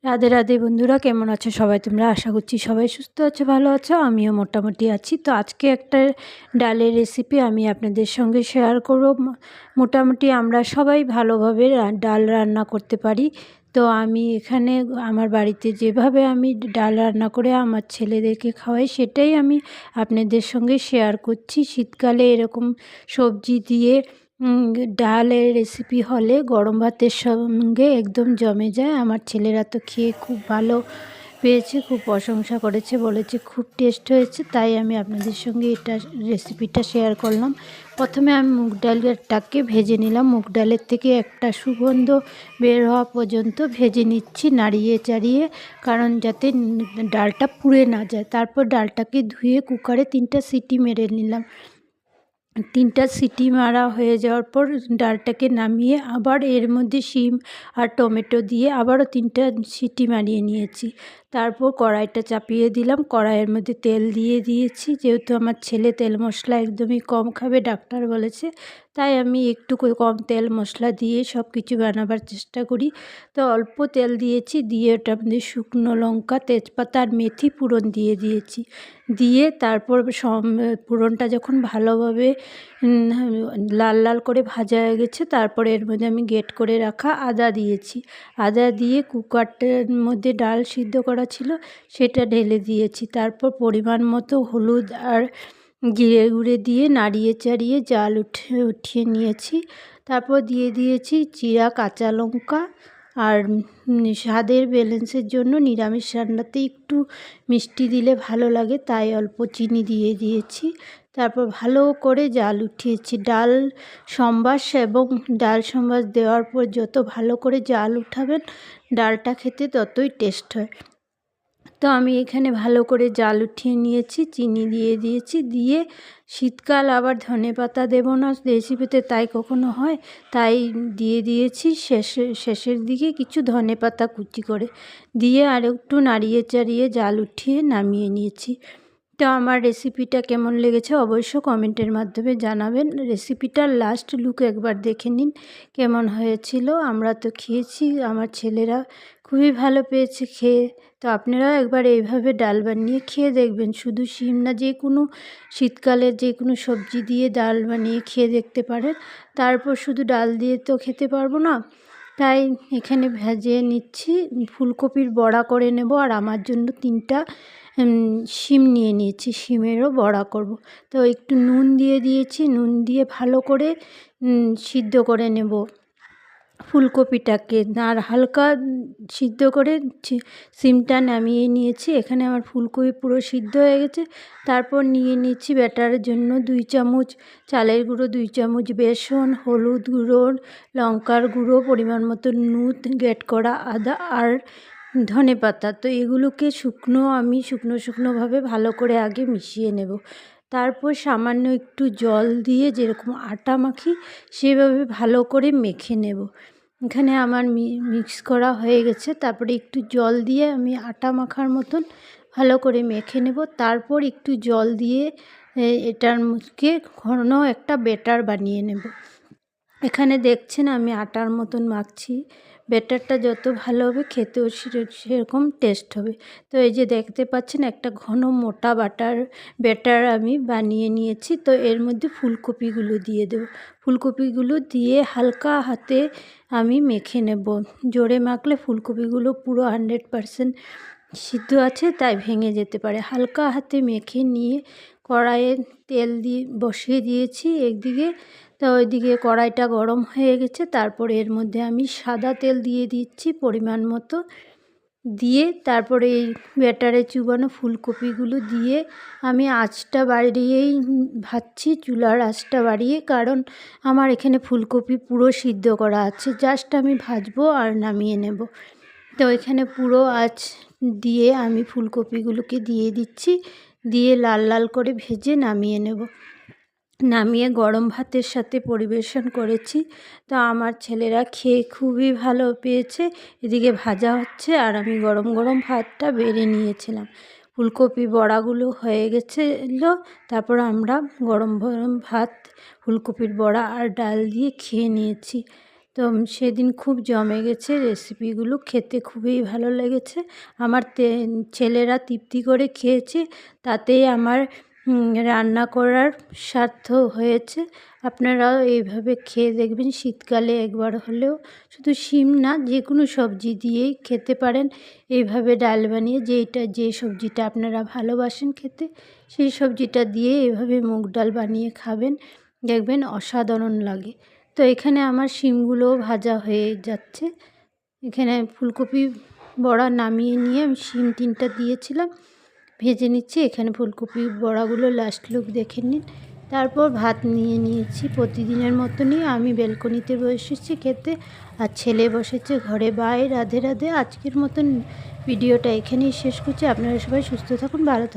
রাধে রাধে বন্ধুরা, কেমন আছো সবাই? তোমরা আশা করছি সবাই সুস্থ আছো, ভালো আছো। আমিও মোটামুটি আছি। তো আজকে একটা ডালের রেসিপি আমি আপনাদের সঙ্গে শেয়ার করব। মোটামুটি আমরা সবাই ভালোভাবে ডাল রান্না করতে পারি। তো আমি এখানে আমার বাড়িতে যেভাবে আমি ডাল রান্না করে আমার ছেলেদেরকে খাওয়াই, সেটাই আমি আপনাদের সঙ্গে শেয়ার করছি। শীতকালে এরকম সবজি দিয়ে ডালের রেসিপি হলে গরম ভাতের সঙ্গে একদম জমে যায়। আমার ছেলেরা তো খেয়ে খুব ভালো পেয়েছে, খুব প্রশংসা করেছে, বলেছে খুব টেস্ট হয়েছে। তাই আমি আপনাদের সঙ্গে এটা রেসিপিটা শেয়ার করলাম। প্রথমে আমি মুগ ডালটাকে ভেজে নিলাম। মুগ ডালের থেকে একটা সুগন্ধ বের হওয়া পর্যন্ত ভেজে নিচ্ছি, নাড়িয়ে চাড়িয়ে, কারণ যাতে ডালটা পুড়ে না যায়। তারপর ডালটাকে ধুয়ে কুকারে 3টা সিটি মেরে নিলাম। 3টা সিটি মারা হয়ে যাওয়ার পর ডালটাকে নামিয়ে আবার এর মধ্যে শিম আর টমেটো দিয়ে আবারও 3টা সিটি মারিয়ে নিয়েছি। তারপর কড়াইটা চাপিয়ে দিলাম। কড়াইয়ের মধ্যে তেল দিয়ে দিয়েছি। যেহেতু আমার ছেলে তেল মশলা একদমই কম খাবে, ডাক্তার বলেছে, তাই আমি একটু কম তেল মশলা দিয়ে সব কিছু বানাবার চেষ্টা করি। তো অল্প তেল দিয়েছি, দিয়ে ওটার মধ্যে শুকনো লঙ্কা, তেজপাতা আর মেথি ফোড়ন দিয়ে দিয়েছি। দিয়ে তারপর ফোড়নটা যখন ভালোভাবে লাল লাল করে ভাজা হয়ে গেছে, তারপরে এর মধ্যে আমি গ্রেট করে রাখা আদা দিয়েছি। আদা দিয়ে কুকারটার মধ্যে ডাল সিদ্ধ করা ছিল সেটা ঢেলে দিয়েছি। তারপর পরিমাণ মতো হলুদ আর জিরে গুঁড়ে দিয়ে নাড়িয়ে চাড়িয়ে জাল উঠিয়ে নিয়েছি। তারপর দিয়ে দিয়েছি জিরা, কাঁচা লঙ্কা, আর স্বাদের ব্যালেন্সের জন্য নিরামিষ রান্নাতে একটু মিষ্টি দিলে ভালো লাগে, তাই অল্প চিনি দিয়ে দিয়েছি। তারপর ভালো করে জাল উঠিয়েছি। ডাল সম্বাস এবং ডাল সম্বাস দেওয়ার পর যত ভালো করে জাল উঠাবেন, ডালটা খেতে ততই টেস্ট হয়। তো আমি এখানে ভালো করে জাল উঠিয়ে নিয়েছি, চিনি দিয়ে দিয়েছি। দিয়ে শীতকাল আবার ধনেপাতা দেবো না রেসিপিতে, তাই কখনো হয়, তাই দিয়ে দিয়েছি শেষের দিকে কিছু ধনেপাতা কুচি করে দিয়ে আর একটু নাড়িয়ে চাড়িয়ে জাল উঠিয়ে নামিয়ে নিয়েছি। তো আমার রেসিপিটা কেমন লেগেছে অবশ্য কমেন্টের মাধ্যমে জানাবেন। রেসিপিটার লাস্ট লুক একবার দেখে নিন কেমন হয়েছিল। আমরা তো খেয়েছি, আমার ছেলেরা খুবই ভালো পেয়েছে খেয়ে। তো আপনারাও একবার এইভাবে ডাল বানিয়ে খেয়ে দেখবেন। শুধু শিম না, যে কোনো শীতকালের যে কোনো সবজি দিয়ে ডাল বানিয়ে খেয়ে দেখতে পারেন। তারপর শুধু ডাল দিয়ে তো খেতে পারবো না, তাই এখানে ভেজে নিচ্ছি। ফুলকপির বড়া করে নেব, আর আমার জন্য 3টা শিম নিয়ে নিয়েছি, শিমেরও বড়া করব। তো একটু নুন দিয়ে দিয়েছি, নুন দিয়ে ভালো করে সিদ্ধ করে নেব ফুলকপিটাকে। আর হালকা সিদ্ধ করে শিমটা নামিয়ে নিয়েছি। এখানে আমার ফুলকপি পুরো সিদ্ধ হয়ে গেছে। তারপর নিয়ে নিচ্ছি ব্যাটারের জন্য 2 চামচ চালের গুঁড়ো, 2 চামচ বেসন, হলুদ গুঁড়ো, লঙ্কার গুঁড়ো, পরিমাণ মতো নুন, গ্রেট করা আদা আর ধনেপাতা। তো এগুলোকে আমি শুকনোভাবে ভালো করে আগে মিশিয়ে নেব। তারপর সামান্য একটু জল দিয়ে যেরকম আটা মাখি সেভাবে ভালো করে মেখে নেব। এখানে আমার মিক্স করা হয়ে গেছে। তারপরে একটু জল দিয়ে আমি আটা মাখার মতন ভালো করে মেখে নেব। তারপর একটু জল দিয়ে এটার মুখে ঘন একটা ব্যাটার বানিয়ে নেব। এখানে দেখছেন আমি আটার মতন মাখছি। ব্যাটারটা যত ভালো হবে খেতেও সেরকম টেস্ট হবে। তো এই যে দেখতে পাচ্ছেন একটা ঘন মোটা ব্যাটার আমি বানিয়ে নিয়েছি। তো এর মধ্যে ফুলকপিগুলো দিয়ে দেব। ফুলকপিগুলো দিয়ে হালকা হাতে আমি মেখে নেব। জোরে মাখলে ফুলকপিগুলো পুরো 100% সিদ্ধ আছে, তাই ভেঙে যেতে পারে। হালকা হাতে মেখে নিয়ে কড়াইয়ে তেল দিয়ে বসিয়ে দিয়েছি একদিকে। তো ওইদিকে কড়াইটা গরম হয়ে গেছে। তারপর এর মধ্যে আমি সাদা তেল দিয়ে দিচ্ছি পরিমাণ মতো। দিয়ে তারপরে এই ব্যাটারে চুবানো ফুলকপিগুলো দিয়ে আমি আঁচটা বাড়িয়েই ভাজছি, চুলার আঁচটা বাড়িয়ে, কারণ আমার এখানে ফুলকপি পুরো সিদ্ধ করা আছে, জাস্ট আমি ভাজবো আর নামিয়ে নেব। তো এখানে পুরো আঁচ দিয়ে আমি ফুলকপিগুলোকে দিয়ে দিচ্ছি, দিয়ে লাল লাল করে ভেজে নামিয়ে নেব। নামিয়ে গরম ভাতের সাথে পরিবেশন করেছি। তো আমার ছেলেরা খেয়ে খুবই ভালো পেয়েছে। এদিকে ভাজা হচ্ছে আর আমি গরম গরম ভাতটা বেড়ে নিয়েছিলাম। ফুলকপি বড়াগুলো হয়ে গেছিলো। তারপর আমরা গরম গরম ভাত, ফুলকপির বড়া আর ডাল দিয়ে খেয়ে নিয়েছি। তো সেদিন খুব জমে গেছে রেসিপিগুলো, খেতে খুবই ভালো লেগেছে। আমার ছেলেরা তৃপ্তি করে খেয়েছে, তাতেই আমার রান্না করার সার্থক হয়েছে। আপনারাও এইভাবে খেয়ে দেখবেন শীতকালে একবার হলেও। শুধু শিম না, যে কোনো সবজি দিয়েই খেতে পারেন এইভাবে ডাল বানিয়ে। যে সবজিটা আপনারা ভালোবাসেন খেতে, সেই সবজিটা দিয়ে এভাবে মুগ ডাল বানিয়ে খাবেন, দেখবেন অসাধারণ লাগে। তো এখানে আমার শিমগুলোও ভাজা হয়ে যাচ্ছে। এখানে ফুলকপি বড়া নামিয়ে নিয়ে আমি শিম 3টা দিয়েছিলাম, ভেজে নিচ্ছি। এখানে ফুলকপি বড়াগুলো লাস্ট লুক দেখে নিন। তারপর ভাত নিয়ে নিয়েছি প্রতিদিনের মতনই। আমি ব্যালকনিতে বসেছি খেতে, আর ছেলে বসেছে ঘরে। বাই, রাধে রাধে। আজকের মতন ভিডিওটা এখানেই শেষ করছি। আপনারা সবাই সুস্থ থাকুন, ভালো থাকুন।